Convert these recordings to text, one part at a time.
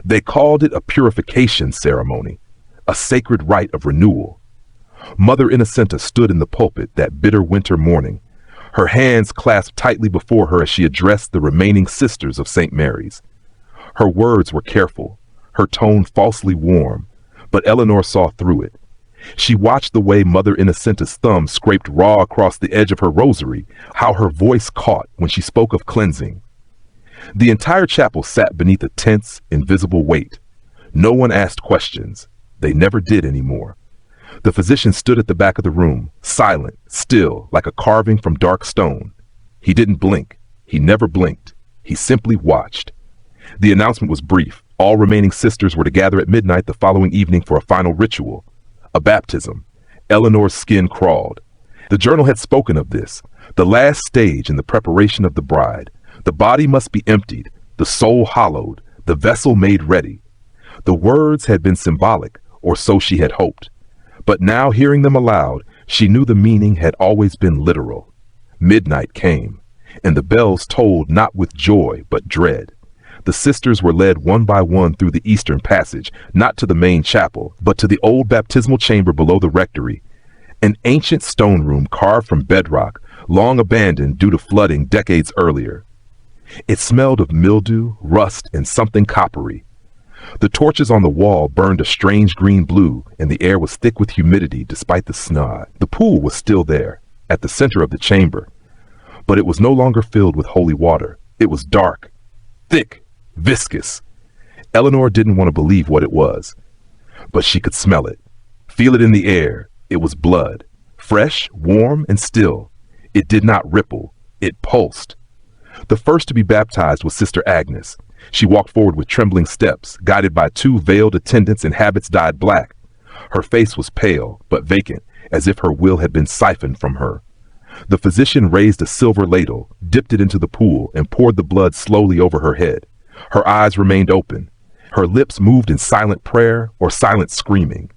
They called it a purification ceremony, a sacred rite of renewal. Mother Innocenta stood in the pulpit that bitter winter morning, her hands clasped tightly before her as she addressed the remaining sisters of St. Mary's. Her words were careful, her tone falsely warm, but Eleanor saw through it. She watched the way Mother Innocenta's thumb scraped raw across the edge of her rosary, how her voice caught when she spoke of cleansing. The entire chapel sat beneath a tense, invisible weight. No one asked questions. They never did anymore. The physician stood at the back of the room, silent, still, like a carving from dark stone. He didn't blink. He never blinked. He simply watched. The announcement was brief. All remaining sisters were to gather at midnight the following evening for a final ritual, a baptism. Eleanor's skin crawled. The journal had spoken of this, the last stage in the preparation of the bride. The body must be emptied, the soul hollowed, the vessel made ready. The words had been symbolic, or so she had hoped. But now, hearing them aloud, she knew the meaning had always been literal. Midnight came, and the bells tolled not with joy but dread. The sisters were led one by one through the eastern passage, not to the main chapel, but to the old baptismal chamber below the rectory, an ancient stone room carved from bedrock, long abandoned due to flooding decades earlier. It smelled of mildew, rust, and something coppery. The torches on the wall burned a strange green blue, and the air was thick with humidity despite the snow. The pool was still there, at the center of the chamber, but it was no longer filled with holy water. It was dark, thick, viscous. Eleanor didn't want to believe what it was, but she could smell it, feel it in the air. It was blood, fresh, warm, and still. It did not ripple. It pulsed. The first to be baptized was Sister Agnes. She walked forward with trembling steps, guided by two veiled attendants in habits dyed black. Her face was pale, but vacant, as if her will had been siphoned from her. The physician raised a silver ladle, dipped it into the pool, and poured the blood slowly over her head. Her eyes remained open. Her lips moved in silent prayer or silent screaming.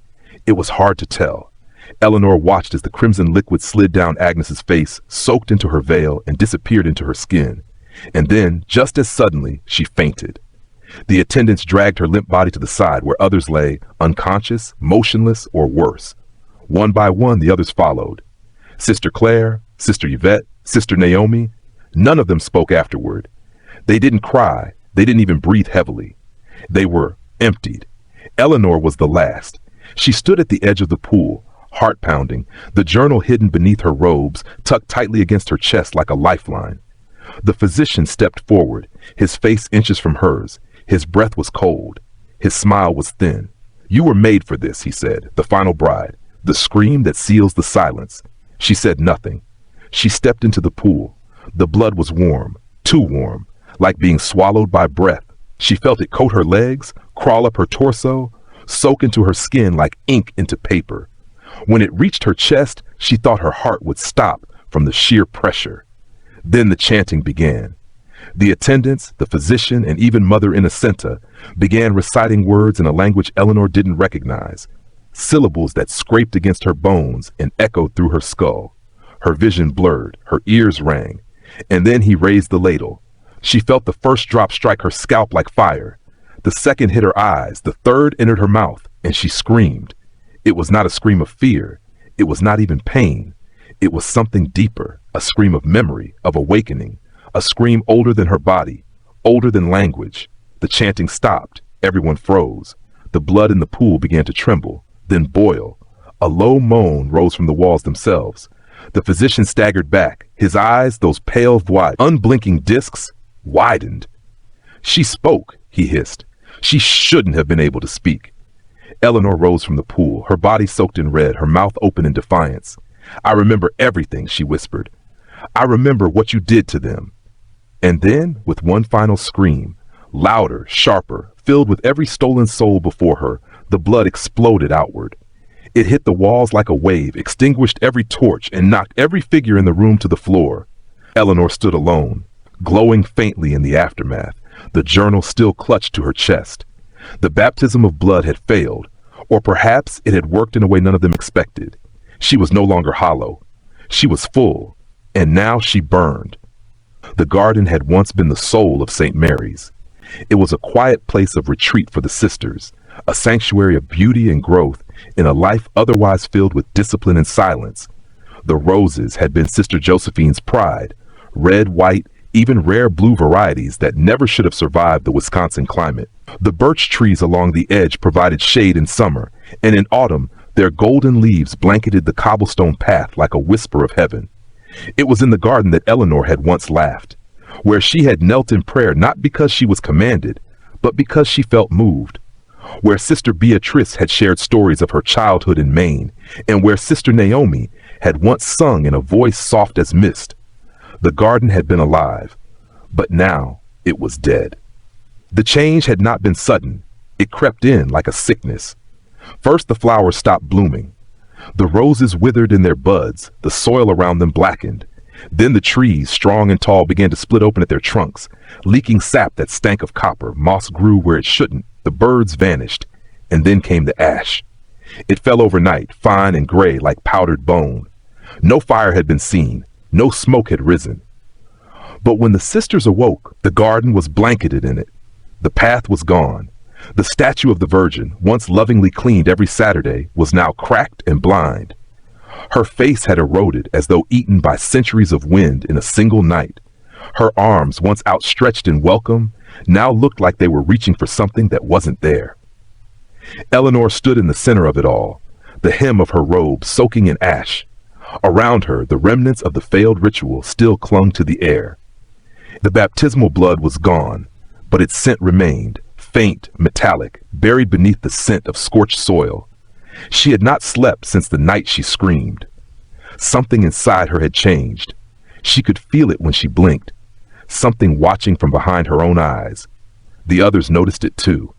It was hard to tell. Eleanor watched as the crimson liquid slid down Agnes's face, soaked into her veil, and disappeared into her skin. And then, just as suddenly, she fainted. The attendants dragged her limp body to the side where others lay, unconscious, motionless, or worse. One by one, the others followed. Sister Claire, Sister Yvette, Sister Naomi, none of them spoke afterward. They didn't cry. They didn't even breathe heavily. They were emptied. Eleanor was the last. She stood at the edge of the pool, heart pounding, the journal hidden beneath her robes, tucked tightly against her chest like a lifeline. The physician stepped forward, his face inches from hers. His breath was cold. His smile was thin. "You were made for this," he said, "the final bride, the scream that seals the silence." She said nothing. She stepped into the pool. The blood was warm, too warm, like being swallowed by breath. She felt it coat her legs, crawl up her torso, soak into her skin like ink into paper. When it reached her chest, she thought her heart would stop from the sheer pressure. Then the chanting began. The attendants, the physician, and even Mother Innocenta began reciting words in a language Eleanor didn't recognize, syllables that scraped against her bones and echoed through her skull. Her vision blurred, her ears rang, and then he raised the ladle. She felt the first drop strike her scalp like fire. The second hit her eyes, the third entered her mouth, and she screamed. It was not a scream of fear. It was not even pain. It was something deeper, a scream of memory, of awakening, a scream older than her body, older than language. The chanting stopped. Everyone froze. The blood in the pool began to tremble, then boil. A low moan rose from the walls themselves. The physician staggered back. His eyes, those pale, wide, unblinking discs, widened. "She spoke," he hissed. "She shouldn't have been able to speak." Eleanor rose from the pool, her body soaked in red, her mouth open in defiance. "I remember everything," she whispered. "I remember what you did to them." And then, with one final scream, louder, sharper, filled with every stolen soul before her, the blood exploded outward. It hit the walls like a wave, extinguished every torch, and knocked every figure in the room to the floor. Eleanor stood alone, glowing faintly in the aftermath, the journal still clutched to her chest. The baptism of blood had failed, or perhaps it had worked in a way none of them expected. She was no longer hollow. She was full, and now she burned. The garden had once been the soul of St. Mary's. It was a quiet place of retreat for the sisters, a sanctuary of beauty and growth in a life otherwise filled with discipline and silence. The roses had been Sister Josephine's pride, red, white, even rare blue varieties that never should have survived the Wisconsin climate. The birch trees along the edge provided shade in summer, and in autumn, their golden leaves blanketed the cobblestone path like a whisper of heaven. It was in the garden that Eleanor had once laughed, where she had knelt in prayer not because she was commanded, but because she felt moved, where Sister Beatrice had shared stories of her childhood in Maine, and where Sister Naomi had once sung in a voice soft as mist. The garden had been alive, but now it was dead. The change had not been sudden. It crept in like a sickness. First, the flowers stopped blooming. The roses withered in their buds, the soil around them blackened. Then the trees, strong and tall, began to split open at their trunks, leaking sap that stank of copper. Moss grew where it shouldn't. The birds vanished. And then came the ash. It fell overnight, fine and gray like powdered bone. No fire had been seen. No smoke had risen. But when the sisters awoke, the garden was blanketed in it. The path was gone. The statue of the Virgin, once lovingly cleaned every Saturday, was now cracked and blind. Her face had eroded as though eaten by centuries of wind in a single night. Her arms, once outstretched in welcome, now looked like they were reaching for something that wasn't there. Eleanor stood in the center of it all, the hem of her robe soaking in ash. Around her, the remnants of the failed ritual still clung to the air. The baptismal blood was gone, but its scent remained, faint, metallic, buried beneath the scent of scorched soil. She had not slept since the night she screamed. Something inside her had changed. She could feel it when she blinked, something watching from behind her own eyes. The others noticed it too.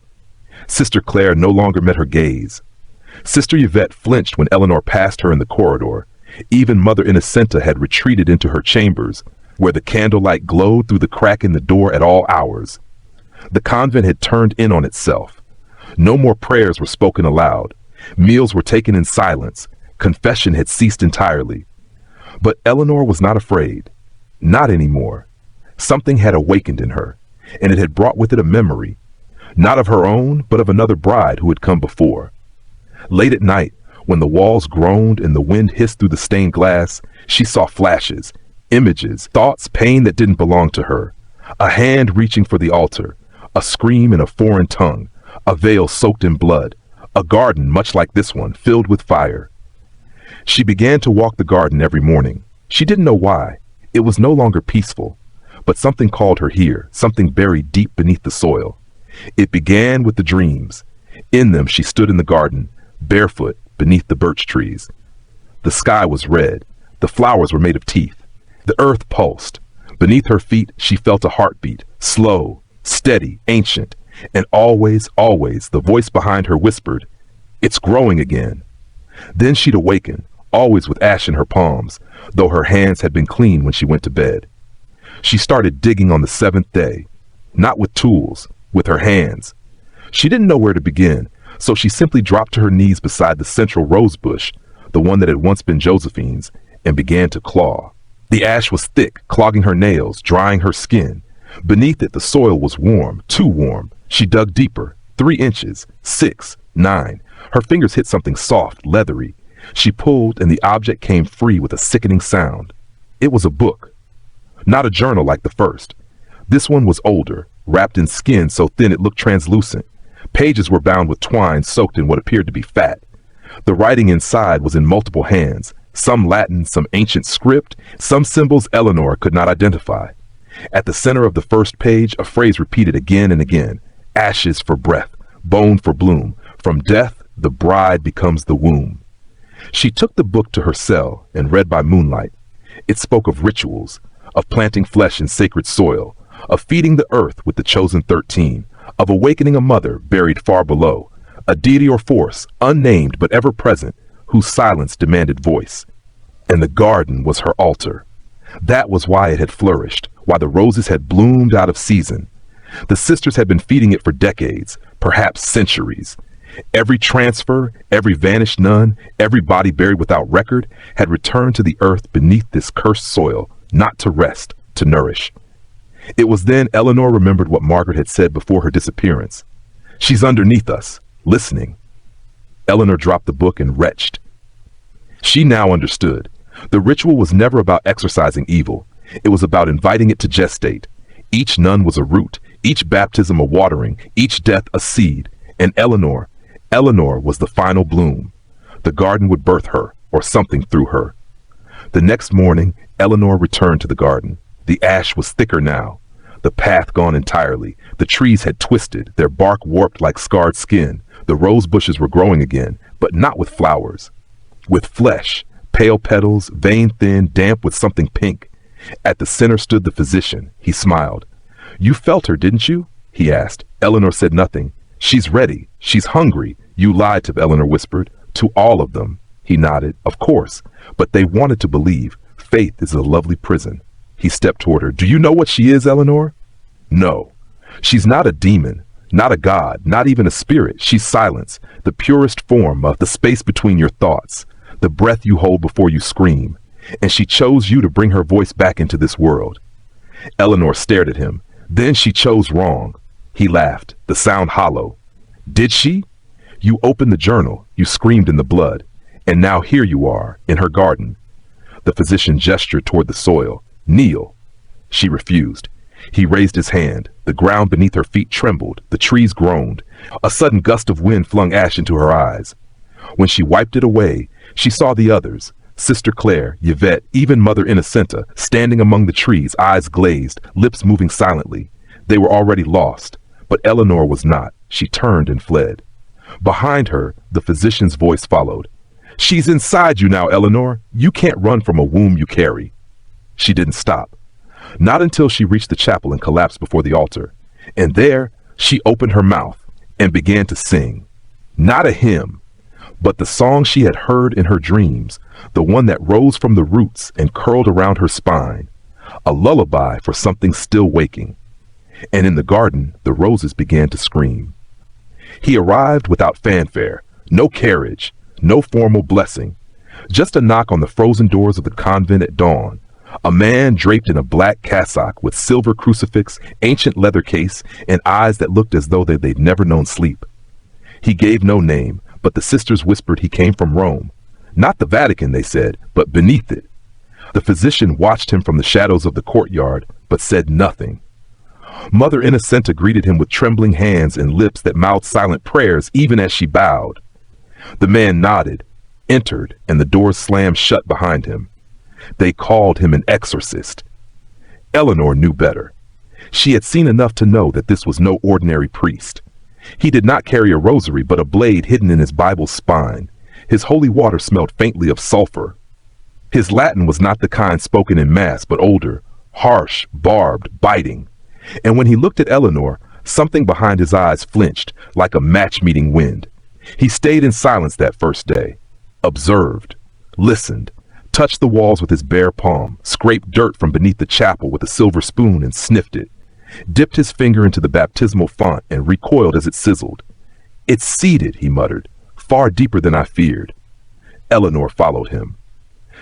Sister Claire no longer met her gaze. Sister Yvette flinched when Eleanor passed her in the corridor. Even Mother Innocenta had retreated into her chambers, where the candlelight glowed through the crack in the door at all hours. The convent had turned in on itself. No more prayers were spoken aloud. Meals were taken in silence. Confession had ceased entirely. But Eleanor was not afraid. Not anymore. Something had awakened in her, and it had brought with it a memory, not of her own, but of another bride who had come before. Late at night, when the walls groaned and the wind hissed through the stained glass, she saw flashes, images, thoughts, pain that didn't belong to her. A hand reaching for the altar, a scream in a foreign tongue, a veil soaked in blood, a garden much like this one, filled with fire. She began to walk the garden every morning. She didn't know why. It was no longer peaceful, but something called her here, something buried deep beneath the soil. It began with the dreams. In them she stood in the garden, barefoot, beneath the birch trees. The sky was red. The flowers were made of teeth. The earth pulsed. Beneath her feet she felt a heartbeat, slow, steady, ancient, and always, always the voice behind her whispered, "It's growing again." Then she'd awaken, always with ash in her palms, though her hands had been clean when she went to bed. She started digging on the seventh day, not with tools, with her hands. She didn't know where to begin, so she simply dropped to her knees beside the central rose bush, the one that had once been Josephine's, and began to claw. The ash was thick, clogging her nails, drying her skin. Beneath it, the soil was warm, too warm. She dug deeper, 3 inches, 6, 9. Her fingers hit something soft, leathery. She pulled, and the object came free with a sickening sound. It was a book. Not a journal like the first. This one was older, wrapped in skin so thin it looked translucent. Pages were bound with twine soaked in what appeared to be fat. The writing inside was in multiple hands, some Latin, some ancient script, some symbols Eleanor could not identify. At the center of the first page, a phrase repeated again and again: ashes for breath, bone for bloom. From death, the bride becomes the womb. She took the book to her cell and read by moonlight. It spoke of rituals, of planting flesh in sacred soil, of feeding the earth with the chosen 13, of awakening a mother buried far below, a deity or force, unnamed but ever present, whose silence demanded voice. And the garden was her altar. That was why it had flourished, why the roses had bloomed out of season. The sisters had been feeding it for decades, perhaps centuries. Every transfer, every vanished nun, every body buried without record had returned to the earth beneath this cursed soil, not to rest, to nourish. It was then Eleanor remembered what Margaret had said before her disappearance. "She's underneath us, listening." Eleanor dropped the book and retched. She now understood. The ritual was never about exorcising evil. It was about inviting it to gestate. Each nun was a root, each baptism a watering, each death a seed. And Eleanor was the final bloom. The garden would birth her, or something through her. The next morning, Eleanor returned to the garden. The ash was thicker now. The path gone entirely. The trees had twisted, their bark warped like scarred skin. The rose bushes were growing again, but not with flowers. With flesh, pale petals, vein-thin, damp with something pink. At the center stood the physician. He smiled. "You felt her, didn't you?" he asked. Eleanor said nothing. "She's ready. She's hungry." "You lied to," Eleanor whispered. "To all of them." He nodded. "Of course. But they wanted to believe. Faith is a lovely prison." He stepped toward her. "Do you know what she is, Eleanor?" "No. She's not a demon, not a god, not even a spirit. She's silence, the purest form of the space between your thoughts, the breath you hold before you scream. And she chose you to bring her voice back into this world." Eleanor stared at him. "Then she chose wrong." He laughed, the sound hollow. "Did she? You opened the journal, you screamed in the blood, and now here you are, in her garden." The physician gestured toward the soil. "Kneel." She refused. He raised his hand. The ground beneath her feet trembled. The trees groaned. A sudden gust of wind flung ash into her eyes. When she wiped it away, she saw the others, Sister Claire, Yvette, even Mother Innocenta, standing among the trees, eyes glazed, lips moving silently. They were already lost, but Eleanor was not. She turned and fled. Behind her, the physician's voice followed. "She's inside you now, Eleanor. You can't run from a womb you carry." She didn't stop. Not until she reached the chapel and collapsed before the altar. And there, she opened her mouth and began to sing. Not a hymn, but the song she had heard in her dreams, the one that rose from the roots and curled around her spine. A lullaby for something still waking. And in the garden, the roses began to scream. He arrived without fanfare, no carriage, no formal blessing. Just a knock on the frozen doors of the convent at dawn. A man draped in a black cassock with silver crucifix, ancient leather case, and eyes that looked as though they'd never known sleep. He gave no name, but the sisters whispered he came from Rome. Not the Vatican, they said, but beneath it. The physician watched him from the shadows of the courtyard, but said nothing. Mother Innocenta greeted him with trembling hands and lips that mouthed silent prayers even as she bowed. The man nodded, entered, and the doors slammed shut behind him. They called him an exorcist. Eleanor knew better. She had seen enough to know that this was no ordinary priest. He did not carry a rosary, but a blade hidden in his Bible's spine. His holy water smelled faintly of sulfur. His Latin was not the kind spoken in Mass, but older, harsh, barbed, biting. And when he looked at Eleanor, something behind his eyes flinched, like a match-meeting wind. He stayed in silence that first day, observed, listened, touched the walls with his bare palm, scraped dirt from beneath the chapel with a silver spoon and sniffed it, dipped his finger into the baptismal font and recoiled as it sizzled. "It's seeded," he muttered, "far deeper than I feared." Eleanor followed him.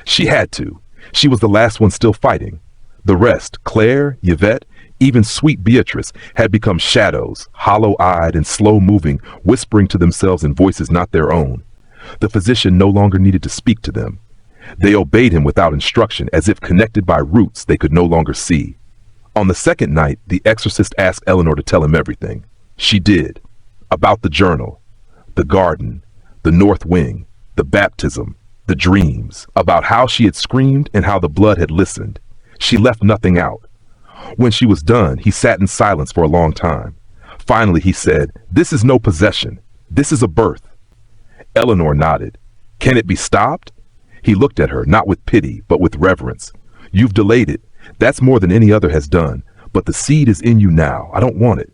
She had to. She was the last one still fighting. The rest, Claire, Yvette, even sweet Beatrice, had become shadows, hollow-eyed and slow-moving, whispering to themselves in voices not their own. The physician no longer needed to speak to them. They obeyed him without instruction, as if connected by roots they could no longer see. On the second night, the exorcist asked Eleanor to tell him everything. She did. About the journal, the garden, the north wing, the baptism, the dreams, about how she had screamed and how the blood had listened. She left nothing out. When she was done, he sat in silence for a long time. Finally, he said, "This is no possession. This is a birth." Eleanor nodded. "Can it be stopped?" He looked at her, not with pity, but with reverence. "You've delayed it. That's more than any other has done. But the seed is in you now. I don't want it.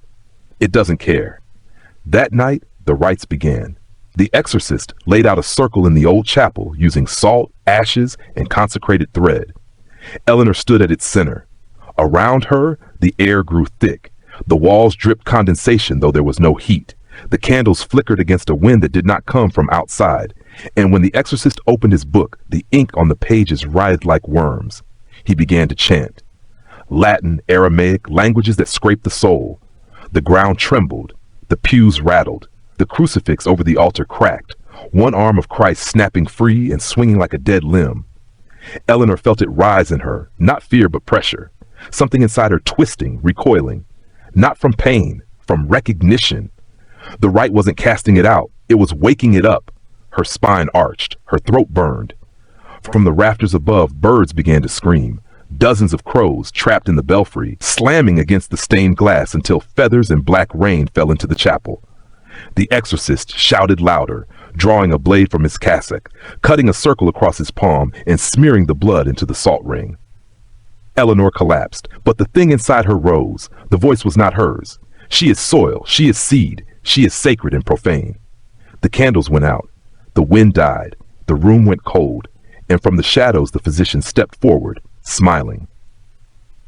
It doesn't care." That night, the rites began. The exorcist laid out a circle in the old chapel using salt, ashes, and consecrated thread. Eleanor stood at its center. Around her, the air grew thick. The walls dripped condensation, though there was no heat. The candles flickered against a wind that did not come from outside. And when the exorcist opened his book, the ink on the pages writhed like worms. He began to chant. Latin, Aramaic, languages that scraped the soul. The ground trembled. The pews rattled. The crucifix over the altar cracked, one arm of Christ snapping free and swinging like a dead limb. Eleanor felt it rise in her, not fear but pressure. Something inside her twisting, recoiling. Not from pain, from recognition. The right wasn't casting it out, it was waking it up. Her spine arched, her throat burned. From the rafters above, birds began to scream. Dozens of crows trapped in the belfry, slamming against the stained glass until feathers and black rain fell into the chapel. The exorcist shouted louder, drawing a blade from his cassock, cutting a circle across his palm and smearing the blood into the salt ring. Eleanor collapsed, but the thing inside her rose. The voice was not hers. She is soil, she is seed, she is sacred and profane. The candles went out. The wind died. The room went cold. And from the shadows the physician stepped forward, smiling.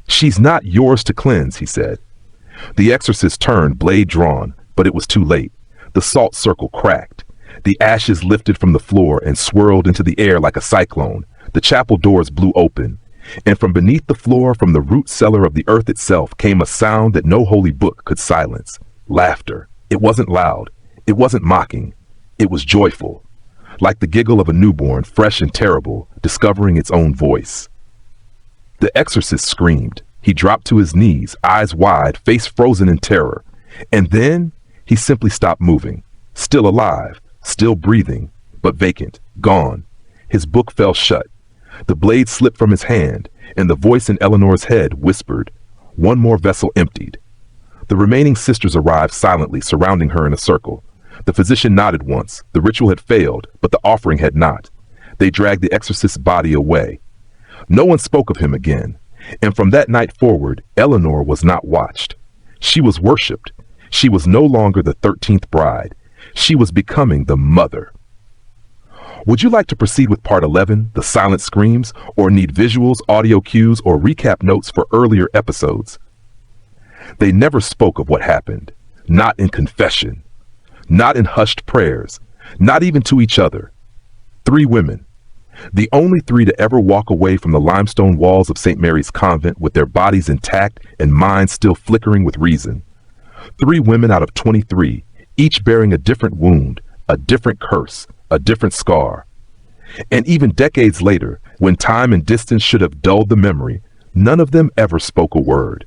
"She's not yours to cleanse," he said. The exorcist turned, blade drawn, but it was too late. The salt circle cracked. The ashes lifted from the floor and swirled into the air like a cyclone. The chapel doors blew open. And from beneath the floor, from the root cellar of the earth itself, came a sound that no holy book could silence. Laughter. It wasn't loud. It wasn't mocking. It was joyful. Like the giggle of a newborn, fresh and terrible, discovering its own voice. The exorcist screamed. He dropped to his knees, eyes wide, face frozen in terror. And then he simply stopped moving. Still alive, still breathing, but vacant, gone. His book fell shut. The blade slipped from his hand, and the voice in Eleanor's head whispered, "One more vessel emptied." The remaining sisters arrived silently, surrounding her in a circle. The physician nodded once. The ritual had failed, but the offering had not. They dragged the exorcist's body away. No one spoke of him again, and from that night forward, Eleanor was not watched. She was worshipped. She was no longer the 13th bride. She was becoming the mother. Would you like to proceed with part 11, The Silent Screams, or need visuals, audio cues, or recap notes for earlier episodes? They never spoke of what happened, not in confession, not in hushed prayers, not even to each other. 3 women, the only 3 to ever walk away from the limestone walls of St. Mary's Convent with their bodies intact and minds still flickering with reason. 3 women out of 23, each bearing a different wound, a different curse, a different scar. And even decades later, when time and distance should have dulled the memory, none of them ever spoke a word.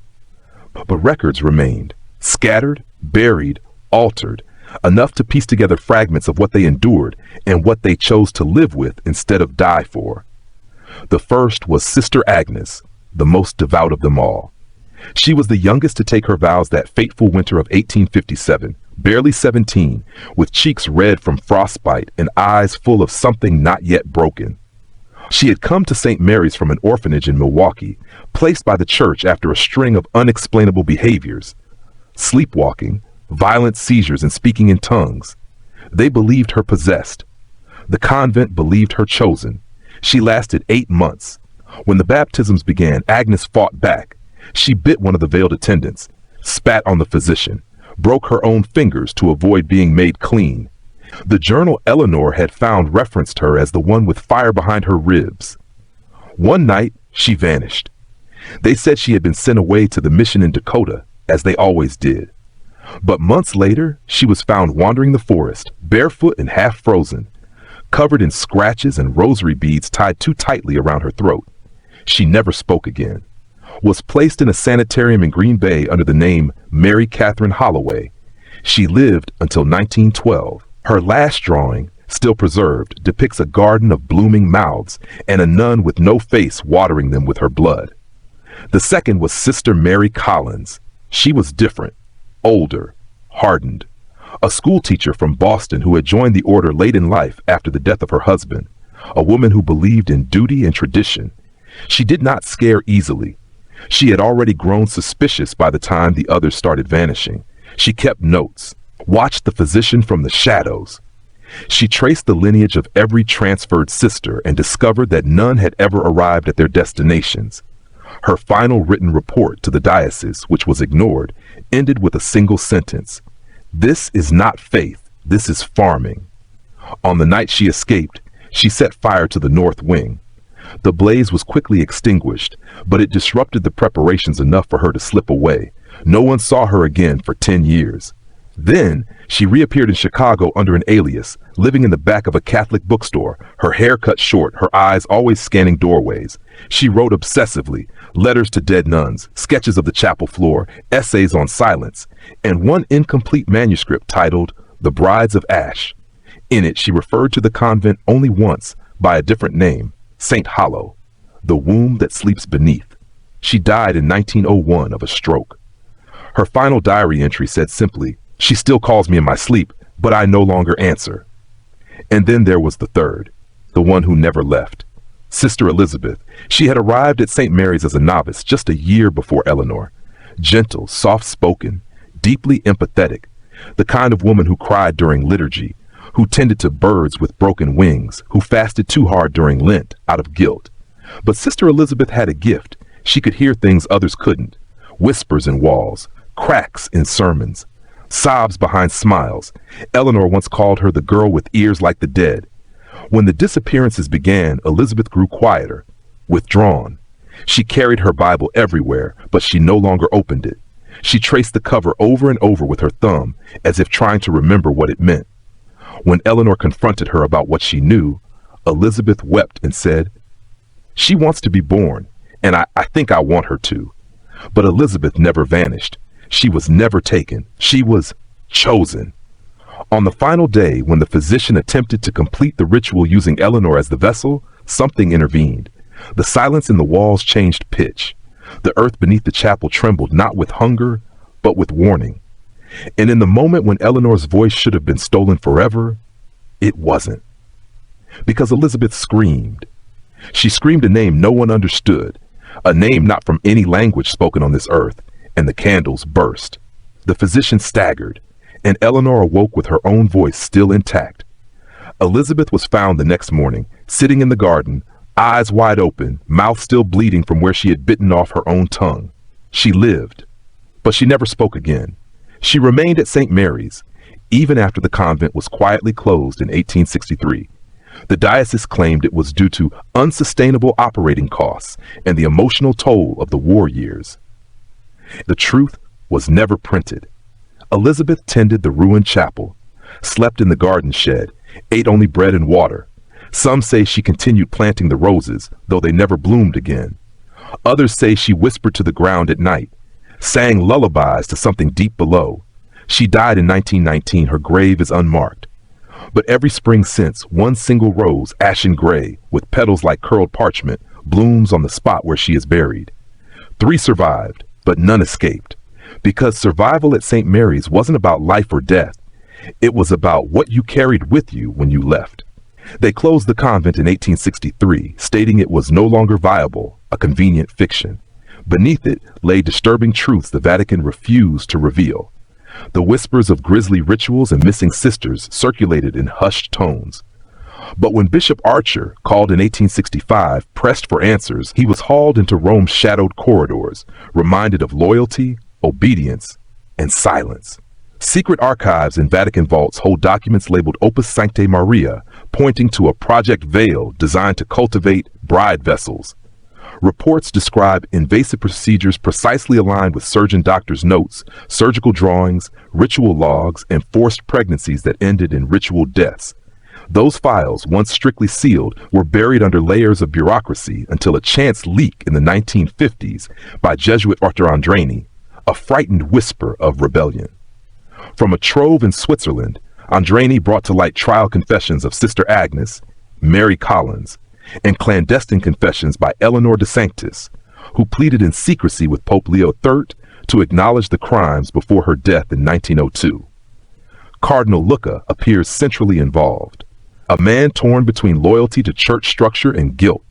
But records remained, scattered, buried, altered, enough to piece together fragments of what they endured and what they chose to live with instead of die for. The first was Sister Agnes, the most devout of them all. She was the youngest to take her vows that fateful winter of 1857, barely 17, with cheeks red from frostbite and eyes full of something not yet broken. She had come to St. Mary's from an orphanage in Milwaukee, placed by the church after a string of unexplainable behaviors. Sleepwalking, violent seizures, and speaking in tongues. They believed her possessed. The convent believed her chosen. She lasted 8 months. When the baptisms began, Agnes fought back. She bit one of the veiled attendants, spat on the physician, broke her own fingers to avoid being made clean. The journal Eleanor had found referenced her as the one with fire behind her ribs. One night, she vanished. They said she had been sent away to the mission in Dakota, as they always did. But months later, she was found wandering the forest, barefoot and half frozen, covered in scratches and rosary beads tied too tightly around her throat. She never spoke again. Was placed in a sanitarium in Green Bay under the name Mary Catherine Holloway. She lived until 1912. Her last drawing, still preserved, depicts a garden of blooming mouths and a nun with no face watering them with her blood. The second was Sister Mary Collins. She was different, older, hardened. A school teacher from Boston who had joined the order late in life after the death of her husband. A woman who believed in duty and tradition. She did not scare easily. She had already grown suspicious by the time the others started vanishing. She kept notes, watched the physician from the shadows. She traced the lineage of every transferred sister and discovered that none had ever arrived at their destinations. Her final written report to the diocese, which was ignored, ended with a single sentence. "This is not faith, this is farming." On the night she escaped, she set fire to the north wing. The blaze was quickly extinguished, but it disrupted the preparations enough for her to slip away. No one saw her again for 10 years. Then, she reappeared in Chicago under an alias, living in the back of a Catholic bookstore, her hair cut short, her eyes always scanning doorways. She wrote obsessively, letters to dead nuns, sketches of the chapel floor, essays on silence, and one incomplete manuscript titled The Brides of Ash. In it, she referred to the convent only once, by a different name, St. Hollow, the womb that sleeps beneath. She died in 1901 of a stroke. Her final diary entry said simply, "She still calls me in my sleep, but I no longer answer." And then there was the third, the one who never left. Sister Elizabeth. She had arrived at St. Mary's as a novice just a year before Eleanor. Gentle, soft-spoken, deeply empathetic, the kind of woman who cried during liturgy, who tended to birds with broken wings, who fasted too hard during Lent out of guilt. But Sister Elizabeth had a gift. She could hear things others couldn't. Whispers in walls, cracks in sermons, sobs behind smiles. Eleanor once called her the girl with ears like the dead. When the disappearances began, Elizabeth grew quieter, withdrawn. She carried her Bible everywhere, but she no longer opened it. She traced the cover over and over with her thumb, as if trying to remember what it meant. When Eleanor confronted her about what she knew, Elizabeth wept and said, "She wants to be born, and I think I want her to." But Elizabeth never vanished. She was never taken. She was chosen. On the final day, when the physician attempted to complete the ritual using Eleanor as the vessel, something intervened. The silence in the walls changed pitch. The earth beneath the chapel trembled not with hunger, but with warning. And in the moment when Eleanor's voice should have been stolen forever, it wasn't. Because Elizabeth screamed. She screamed a name no one understood, a name not from any language spoken on this earth, and the candles burst. The physician staggered, and Eleanor awoke with her own voice still intact. Elizabeth was found the next morning, sitting in the garden, eyes wide open, mouth still bleeding from where she had bitten off her own tongue. She lived, but she never spoke again. She remained at St. Mary's, even after the convent was quietly closed in 1863. The diocese claimed it was due to unsustainable operating costs and the emotional toll of the war years. The truth was never printed. Elizabeth tended the ruined chapel, slept in the garden shed, ate only bread and water. Some say she continued planting the roses, though they never bloomed again. Others say she whispered to the ground at night, sang lullabies to something deep below. She died in 1919. Her grave is unmarked. But every spring since, one single rose, ashen gray, with petals like curled parchment, blooms on the spot where she is buried. 3 survived, but none escaped. Because survival at St. Mary's wasn't about life or death. It was about what you carried with you when you left. They closed the convent in 1863, stating it was no longer viable, a convenient fiction. Beneath it lay disturbing truths the Vatican refused to reveal. The whispers of grisly rituals and missing sisters circulated in hushed tones. But when Bishop Archer, called in 1865, pressed for answers, he was hauled into Rome's shadowed corridors, reminded of loyalty, obedience, and silence. Secret archives in Vatican vaults hold documents labeled Opus Sanctae Maria, pointing to a Project Veil designed to cultivate bride vessels. Reports describe invasive procedures precisely aligned with surgeon doctors' notes, surgical drawings, ritual logs, and forced pregnancies that ended in ritual deaths. Those files, once strictly sealed, were buried under layers of bureaucracy until a chance leak in the 1950s by Jesuit Arthur Andreni, a frightened whisper of rebellion. From a trove in Switzerland, Andreni brought to light trial confessions of Sister Agnes, Mary Collins, and clandestine confessions by Eleanor de Sanctis, who pleaded in secrecy with Pope Leo III to acknowledge the crimes before her death in 1902. Cardinal Lucca appears centrally involved, a man torn between loyalty to church structure and guilt.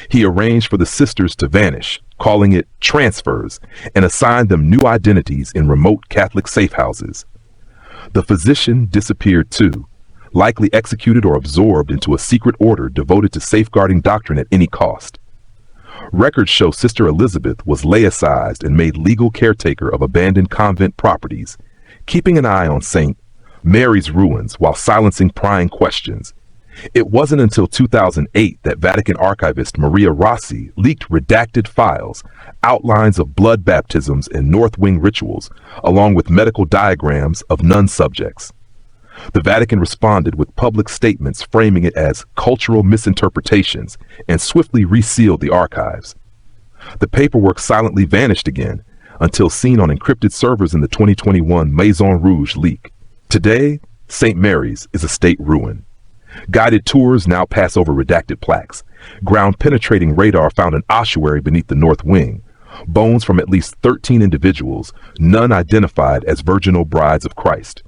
He arranged for the sisters to vanish, calling it transfers, and assigned them new identities in remote Catholic safe houses. The physician disappeared too, likely executed or absorbed into a secret order devoted to safeguarding doctrine at any cost. Records show Sister Elizabeth was laicized and made legal caretaker of abandoned convent properties, keeping an eye on St. Mary's ruins while silencing prying questions. It wasn't until 2008 that Vatican archivist Maria Rossi leaked redacted files, outlines of blood baptisms and North Wing rituals, along with medical diagrams of nun subjects. The Vatican responded with public statements framing it as cultural misinterpretations and swiftly resealed the archives. The paperwork silently vanished again until seen on encrypted servers in the 2021 Maison Rouge leak. Today, St. Mary's is a state ruin. Guided tours now pass over redacted plaques. Ground-penetrating radar found an ossuary beneath the north wing. Bones from at least 13 individuals, none identified as virginal brides of Christ.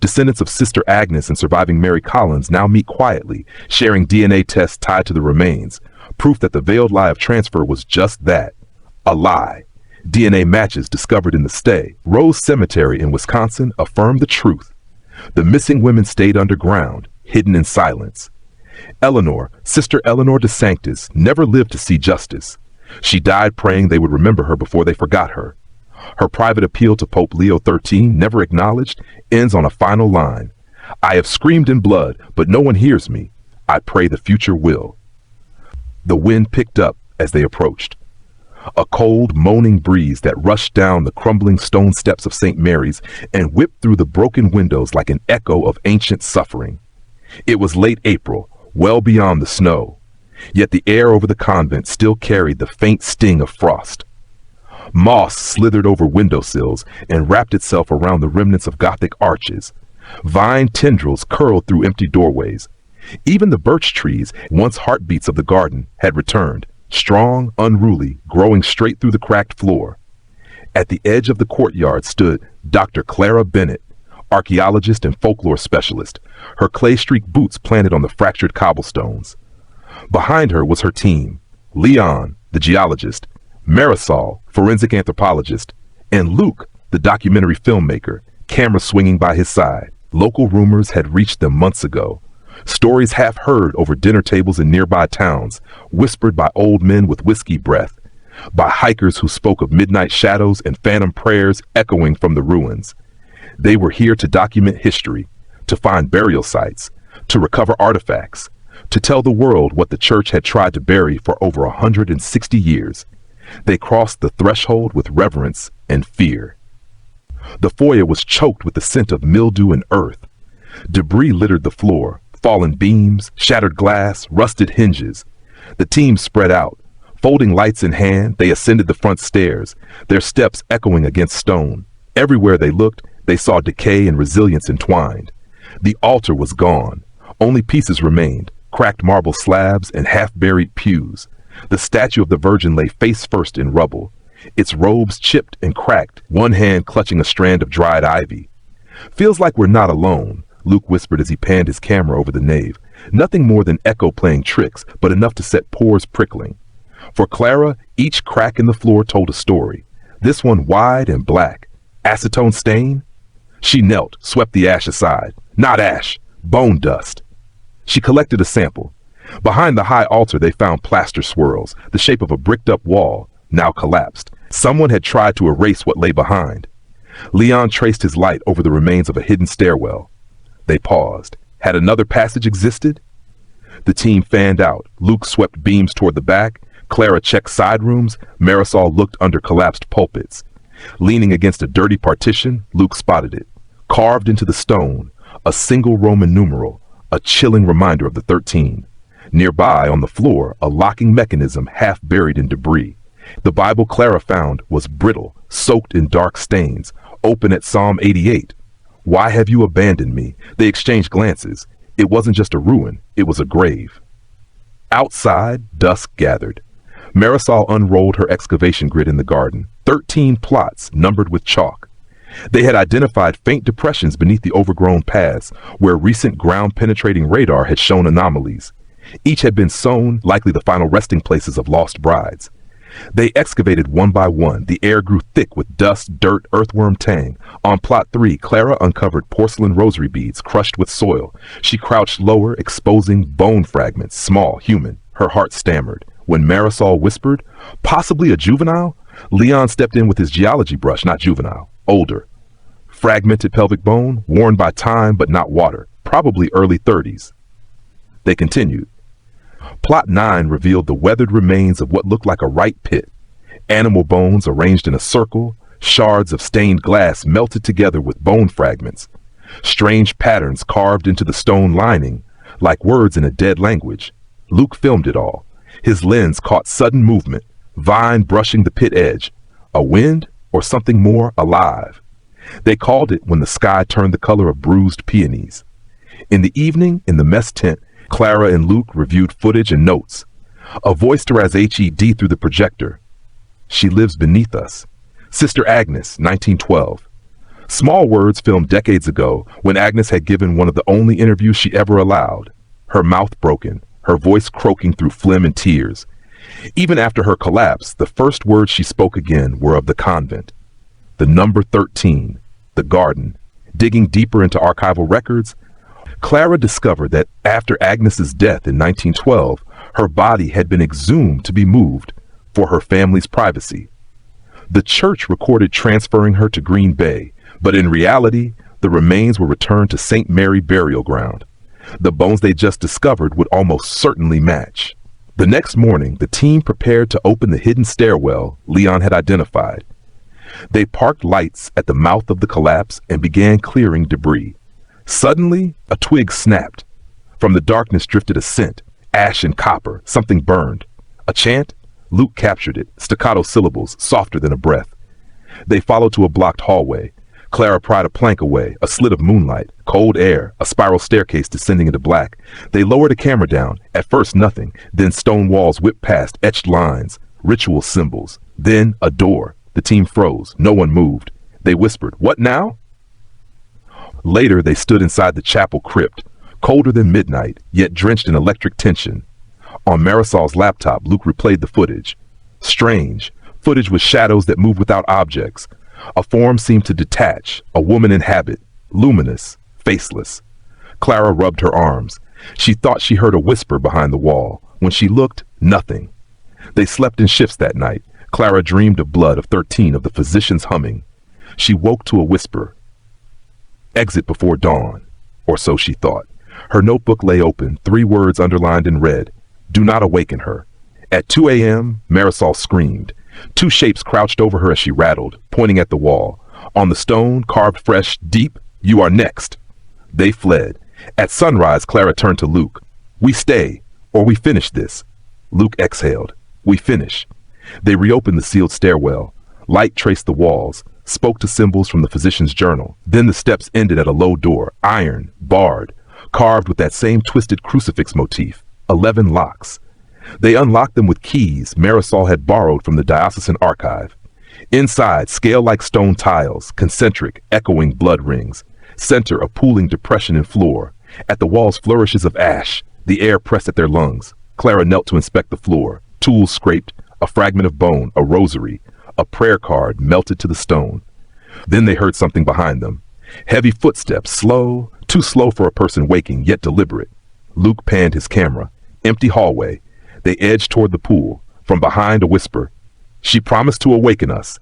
Descendants of Sister Agnes and surviving Mary Collins now meet quietly, sharing DNA tests tied to the remains, proof that the veiled lie of transfer was just that, a lie. DNA matches discovered in the Stay, Rose Cemetery in Wisconsin affirmed the truth. The missing women stayed underground, hidden in silence. Eleanor, Sister Eleanor de Sanctis, never lived to see justice. She died praying they would remember her before they forgot her. Her private appeal to Pope Leo XIII, never acknowledged, ends on a final line. I have screamed in blood, but no one hears me. I pray the future will. The wind picked up as they approached. A cold, moaning breeze that rushed down the crumbling stone steps of St. Mary's and whipped through the broken windows like an echo of ancient suffering. It was late April, well beyond the snow, yet the air over the convent still carried the faint sting of frost. Moss slithered over windowsills and wrapped itself around the remnants of Gothic arches. Vine tendrils curled through empty doorways. Even the birch trees, once heartbeats of the garden, had returned, strong, unruly, growing straight through the cracked floor. At the edge of the courtyard stood Dr. Clara Bennett, archaeologist and folklore specialist, her clay-streaked boots planted on the fractured cobblestones. Behind her was her team, Leon, the geologist, Marisol, forensic anthropologist, and Luke, the documentary filmmaker, camera swinging by his side. Local rumors had reached them months ago. Stories half heard over dinner tables in nearby towns, whispered by old men with whiskey breath, by hikers who spoke of midnight shadows and phantom prayers echoing from the ruins. They were here to document history, to find burial sites, to recover artifacts, to tell the world what the church had tried to bury for over 160 years. They crossed the threshold with reverence and fear. The foyer was choked with the scent of mildew and earth. Debris littered the floor, fallen beams, shattered glass, rusted hinges. The team spread out. Folding lights in hand, they ascended the front stairs, their steps echoing against stone. Everywhere they looked, they saw decay and resilience entwined. The altar was gone. Only pieces remained, cracked marble slabs and half-buried pews. The statue of the Virgin lay face first in rubble, its robes chipped and cracked, one hand clutching a strand of dried ivy. Feels like we're not alone, Luke whispered as he panned his camera over the nave. Nothing more than echo playing tricks, but enough to set pores prickling. For Clara, each crack in the floor told a story. This one wide and black. Acetone stain? She knelt, swept the ash aside. Not ash, bone dust. She collected a sample. Behind the high altar they found plaster swirls, the shape of a bricked-up wall, now collapsed. Someone had tried to erase what lay behind. Leon traced his light over the remains of a hidden stairwell. They paused. Had another passage existed? The team fanned out. Luke swept beams toward the back. Clara checked side rooms. Marisol looked under collapsed pulpits. Leaning against a dirty partition, Luke spotted it. Carved into the stone, a single Roman numeral, a chilling reminder of the 13. Nearby, on the floor, a locking mechanism half buried in debris. The Bible Clara found was brittle, soaked in dark stains, open at Psalm 88. Why have you abandoned me? They exchanged glances. It wasn't just a ruin, it was a grave. Outside, dusk gathered. Marisol unrolled her excavation grid in the garden. 13 plots numbered with chalk. They had identified faint depressions beneath the overgrown paths, where recent ground-penetrating radar had shown anomalies. Each had been sown, likely the final resting places of lost brides. They excavated one by one. The air grew thick with dust, dirt, earthworm tang. On plot 3, Clara uncovered porcelain rosary beads crushed with soil. She crouched lower, exposing bone fragments, small, human. Her heart stammered. When Marisol whispered, possibly a juvenile, Leon stepped in with his geology brush, not juvenile, older. Fragmented pelvic bone, worn by time but not water, probably early 30s. They continued. Plot 9 revealed the weathered remains of what looked like a right pit. Animal bones arranged in a circle, shards of stained glass melted together with bone fragments. Strange patterns carved into the stone lining, like words in a dead language. Luke filmed it all. His lens caught sudden movement, vine brushing the pit edge. A wind or something more alive. They called it when the sky turned the color of bruised peonies. In the evening, in the mess tent, Clara and Luke reviewed footage and notes. A voice to HED through the projector. She lives beneath us. Sister Agnes, 1912. Small words filmed decades ago when Agnes had given one of the only interviews she ever allowed. Her mouth broken, her voice croaking through phlegm and tears. Even after her collapse, the first words she spoke again were of the convent. The number 13, the garden. Digging deeper into archival records, Clara discovered that after Agnes's death in 1912, her body had been exhumed to be moved for her family's privacy. The church recorded transferring her to Green Bay, but in reality, the remains were returned to St. Mary Burial Ground. The bones they just discovered would almost certainly match. The next morning, the team prepared to open the hidden stairwell Leon had identified. They parked lights at the mouth of the collapse and began clearing debris. Suddenly, a twig snapped. From the darkness drifted a scent, ash and copper, something burned. A chant? Luke captured it, staccato syllables, softer than a breath. They followed to a blocked hallway. Clara pried a plank away, a slit of moonlight, cold air, a spiral staircase descending into black. They lowered a camera down, at first nothing, then stone walls whipped past, etched lines, ritual symbols. Then a door. The team froze. No one moved. They whispered, "What now?" Later, they stood inside the chapel crypt, colder than midnight, yet drenched in electric tension. On Marisol's laptop, Luke replayed the footage. Strange. Footage with shadows that moved without objects. A form seemed to detach, a woman in habit, luminous, faceless. Clara rubbed her arms. She thought she heard a whisper behind the wall. When she looked, nothing. They slept in shifts that night. Clara dreamed of blood, of 13, of the physician's humming. She woke to a whisper. Exit before dawn, or so she thought. Her notebook lay open, 3 words underlined in red. Do not awaken her. At 2 a.m., Marisol screamed. 2 shapes crouched over her as she rattled, pointing at the wall. On the stone, carved fresh, deep, "You are next." They fled. At sunrise, Clara turned to Luke. "We stay, or we finish this." Luke exhaled. "We finish." They reopened the sealed stairwell. Light traced the walls, spoke to symbols from the physician's journal. Then the steps ended at a low door, iron, barred, carved with that same twisted crucifix motif. 11 locks. They unlocked them with keys Marisol had borrowed from the diocesan archive. Inside, scale-like stone tiles, concentric, echoing blood rings. Center, a pooling depression in floor. At the walls, flourishes of ash. The air pressed at their lungs. Clara knelt to inspect the floor. Tools scraped, a fragment of bone, a rosary, a prayer card melted to the stone. Then they heard something behind them. Heavy footsteps, slow, too slow for a person waking, yet deliberate. Luke panned his camera. Empty hallway. They edged toward the pool. From behind, a whisper. "She promised to awaken us."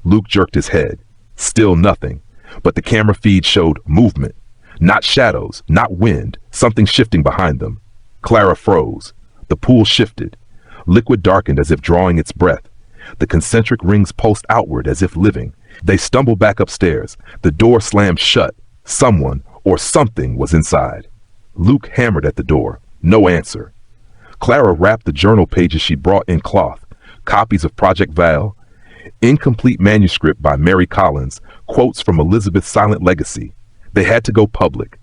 Luke jerked his head. Still nothing. But the camera feed showed movement. Not shadows, not wind, something shifting behind them. Clara froze. The pool shifted. Liquid darkened as if drawing its breath. The concentric rings pulsed outward as if living. They stumbled back upstairs. The door slammed shut. Someone or something was inside. Luke hammered at the door. No answer. Clara wrapped the journal pages she brought in cloth. Copies of Project Val, incomplete manuscript by Mary Collins, quotes from Elizabeth's silent legacy. They had to go public.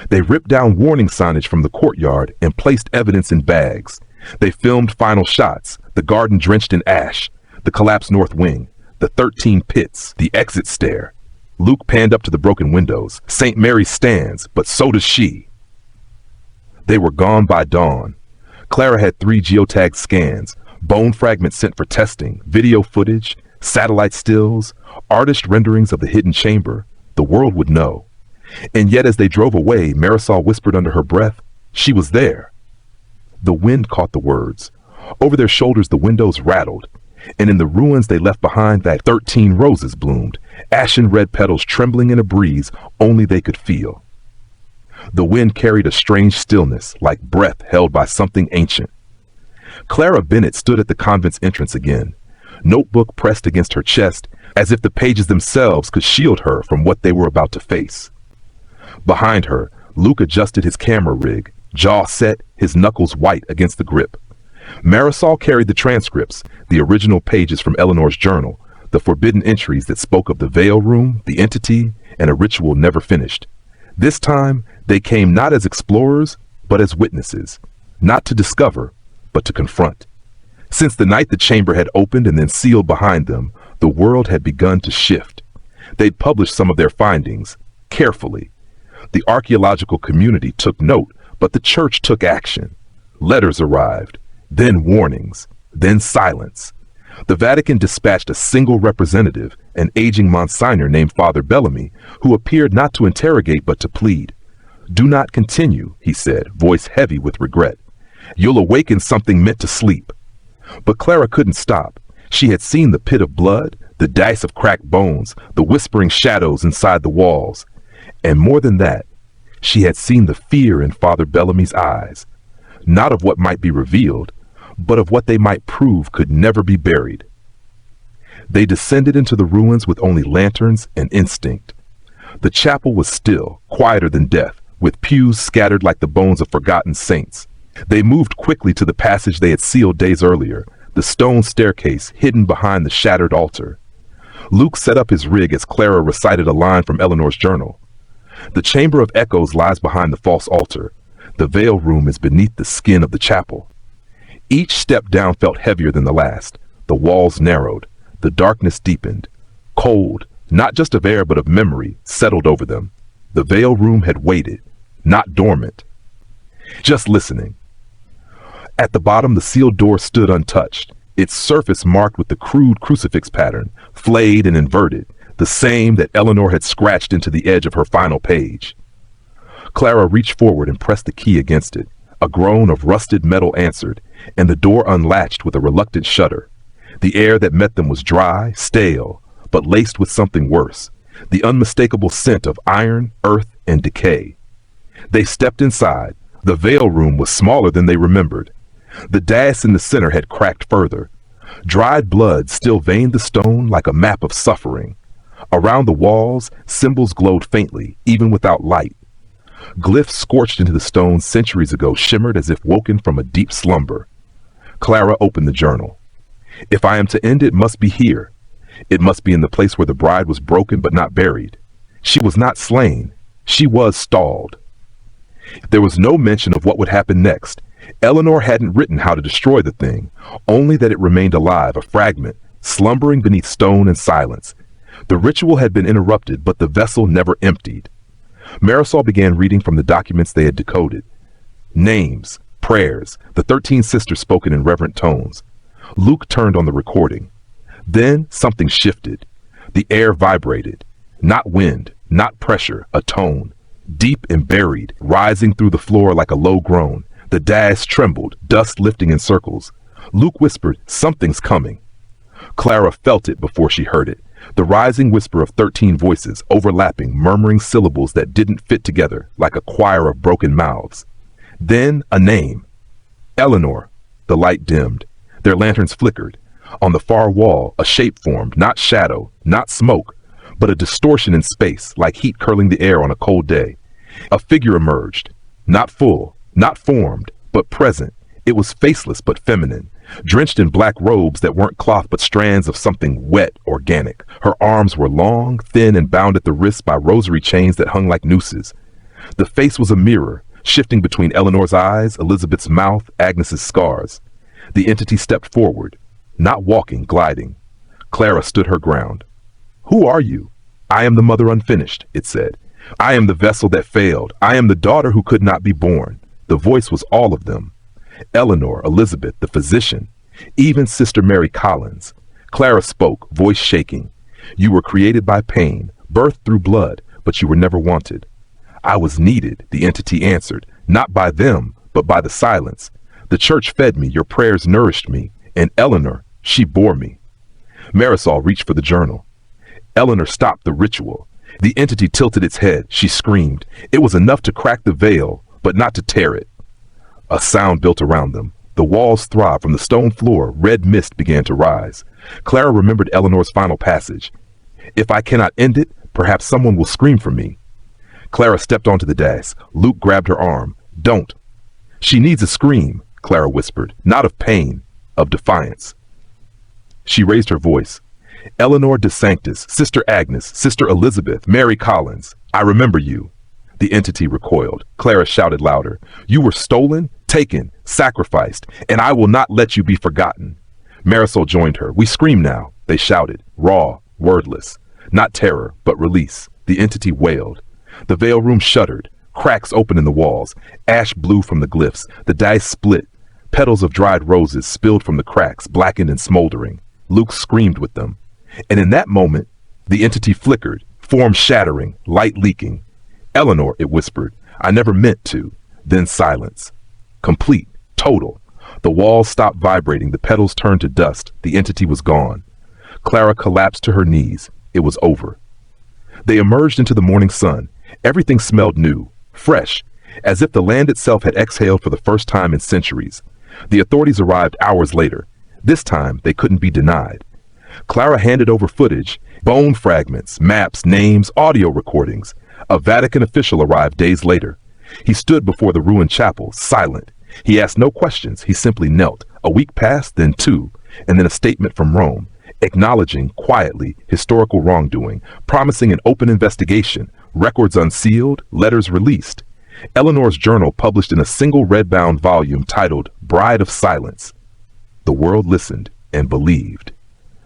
They ripped down warning signage from the courtyard and placed evidence in bags. They filmed final shots, the garden drenched in ash, the collapsed north wing, the 13 pits, the exit stair. Luke panned up to the broken windows. St. Mary stands, but so does she. They were gone by dawn. Clara had 3 geotagged scans, bone fragments sent for testing, video footage, satellite stills, artist renderings of the hidden chamber. The world would know. And yet as they drove away, Marisol whispered under her breath, "She was there." The wind caught the words. Over their shoulders the windows rattled, and in the ruins they left behind that 13 roses bloomed, ashen red petals trembling in a breeze only they could feel. The wind carried a strange stillness, like breath held by something ancient. Clara Bennett stood at the convent's entrance again, notebook pressed against her chest, as if the pages themselves could shield her from what they were about to face. Behind her, Luke adjusted his camera rig, jaw set, his knuckles white against the grip. Marisol carried the transcripts, the original pages from Eleanor's journal, the forbidden entries that spoke of the veil room, the entity, and a ritual never finished. This time, they came not as explorers, but as witnesses, not to discover, but to confront. Since the night the chamber had opened and then sealed behind them, the world had begun to shift. They'd published some of their findings, carefully. The archaeological community took note, but the church took action. Letters arrived, then warnings, then silence. The Vatican dispatched a single representative, an aging Monsignor named Father Bellamy, who appeared not to interrogate but to plead. "Do not continue," he said, voice heavy with regret. "You'll awaken something meant to sleep." But Clara couldn't stop. She had seen the pit of blood, the dice of cracked bones, the whispering shadows inside the walls. And more than that, she had seen the fear in Father Bellamy's eyes, not of what might be revealed, but of what they might prove could never be buried. They descended into the ruins with only lanterns and instinct. The chapel was still, quieter than death, with pews scattered like the bones of forgotten saints. They moved quickly to the passage they had sealed days earlier, the stone staircase hidden behind the shattered altar. Luke set up his rig as Clara recited a line from Eleanor's journal. "The chamber of echoes lies behind the false altar. The veil room is beneath the skin of the chapel." Each step down felt heavier than the last. The walls narrowed. The darkness deepened. Cold, not just of air but of memory, settled over them. The veil room had waited, not dormant, just listening. At the bottom, the sealed door stood untouched, its surface marked with the crude crucifix pattern, flayed and inverted, the same that Eleanor had scratched into the edge of her final page. Clara reached forward and pressed the key against it. A groan of rusted metal answered, and the door unlatched with a reluctant shudder. The air that met them was dry, stale, but laced with something worse, the unmistakable scent of iron, earth, and decay. They stepped inside. The veil room was smaller than they remembered. The dais in the center had cracked further. Dried blood still veined the stone like a map of suffering. Around the walls, symbols glowed faintly, even without light. Glyphs scorched into the stone centuries ago shimmered as if woken from a deep slumber. Clara opened the journal. "If I am to end, it must be here. It must be in the place where the bride was broken but not buried. She was not slain. She was stalled." There was no mention of what would happen next. Eleanor hadn't written how to destroy the thing, only that it remained alive, a fragment, slumbering beneath stone and silence. The ritual had been interrupted, but the vessel never emptied. Marisol began reading from the documents they had decoded. Names, prayers, the 13 sisters spoken in reverent tones. Luke turned on the recording. Then something shifted. The air vibrated. Not wind, not pressure, a tone. Deep and buried, rising through the floor like a low groan. The dais trembled, dust lifting in circles. Luke whispered, "Something's coming." Clara felt it before she heard it. The rising whisper of 13 voices, overlapping, murmuring syllables that didn't fit together, like a choir of broken mouths. Then a name. Eleanor. The light dimmed. Their lanterns flickered. On the far wall, a shape formed, not shadow, not smoke, but a distortion in space, like heat curling the air on a cold day. A figure emerged. Not full, not formed, but present. It was faceless but feminine, drenched in black robes that weren't cloth but strands of something wet, organic. Her arms were long, thin, and bound at the wrists by rosary chains that hung like nooses. The face was a mirror, shifting between Eleanor's eyes, Elizabeth's mouth, Agnes's scars. The entity stepped forward, not walking, gliding. Clara stood her ground. "Who are you?" "I am the mother unfinished," it said. "I am the vessel that failed. I am the daughter who could not be born." The voice was all of them. Eleanor, Elizabeth, the physician, even Sister Mary Collins. Clara spoke, voice shaking. "You were created by pain, birthed through blood, but you were never wanted." "I was needed," the entity answered, "not by them, but by the silence. The church fed me, your prayers nourished me, and Eleanor, she bore me." Marisol reached for the journal. Eleanor stopped the ritual. The entity tilted its head. She screamed. It was enough to crack the veil, but not to tear it. A sound built around them. The walls throbbed. From the stone floor, red mist began to rise. Clara remembered Eleanor's final passage. If I cannot end it, perhaps someone will scream for me. Clara stepped onto the dais. Luke grabbed her arm. Don't. She needs a scream, Clara whispered, not of pain, of defiance. She raised her voice. Eleanor de Sanctis, Sister Agnes, Sister Elizabeth, Mary Collins, I remember you. The entity recoiled. Clara shouted louder. You were stolen, taken, sacrificed, and I will not let you be forgotten. Marisol joined her. We scream now, they shouted, raw, wordless. Not terror, but release. The entity wailed. The veil room shuddered. Cracks opened in the walls. Ash blew from the glyphs. The dice split. Petals of dried roses spilled from the cracks, blackened and smoldering. Luke screamed with them. And in that moment, the entity flickered, form shattering, light leaking. Eleanor, it whispered, I never meant to. Then silence. Complete, total. The walls stopped vibrating. The petals turned to dust. The entity was gone. Clara collapsed to her knees. It was over. They emerged into the morning sun. Everything smelled new, fresh, as if the land itself had exhaled for the first time in centuries. The authorities arrived hours later. This time, they couldn't be denied. Clara handed over footage, bone fragments, maps, names, audio recordings. A Vatican official arrived days later. He stood before the ruined chapel, silent. He asked no questions. He simply knelt. A week passed, then two, and then a statement from Rome, acknowledging, quietly, historical wrongdoing, promising an open investigation, records unsealed, letters released. Eleanor's journal published in a single red-bound volume titled Bride of Silence. The world listened and believed.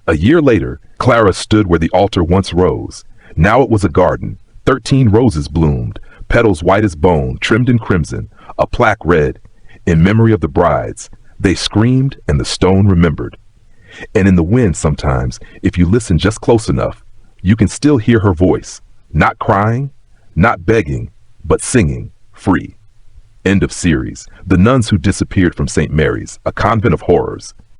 A year later, Clara stood where the altar once rose. Now it was a garden. 13 roses bloomed, petals white as bone, trimmed in crimson, a plaque read, in memory of the brides. They screamed and the stone remembered. And in the wind sometimes, if you listen just close enough, you can still hear her voice, not crying, not begging, but singing, free. End of series. The Nuns Who Disappeared from St. Mary's, a Convent of Horrors.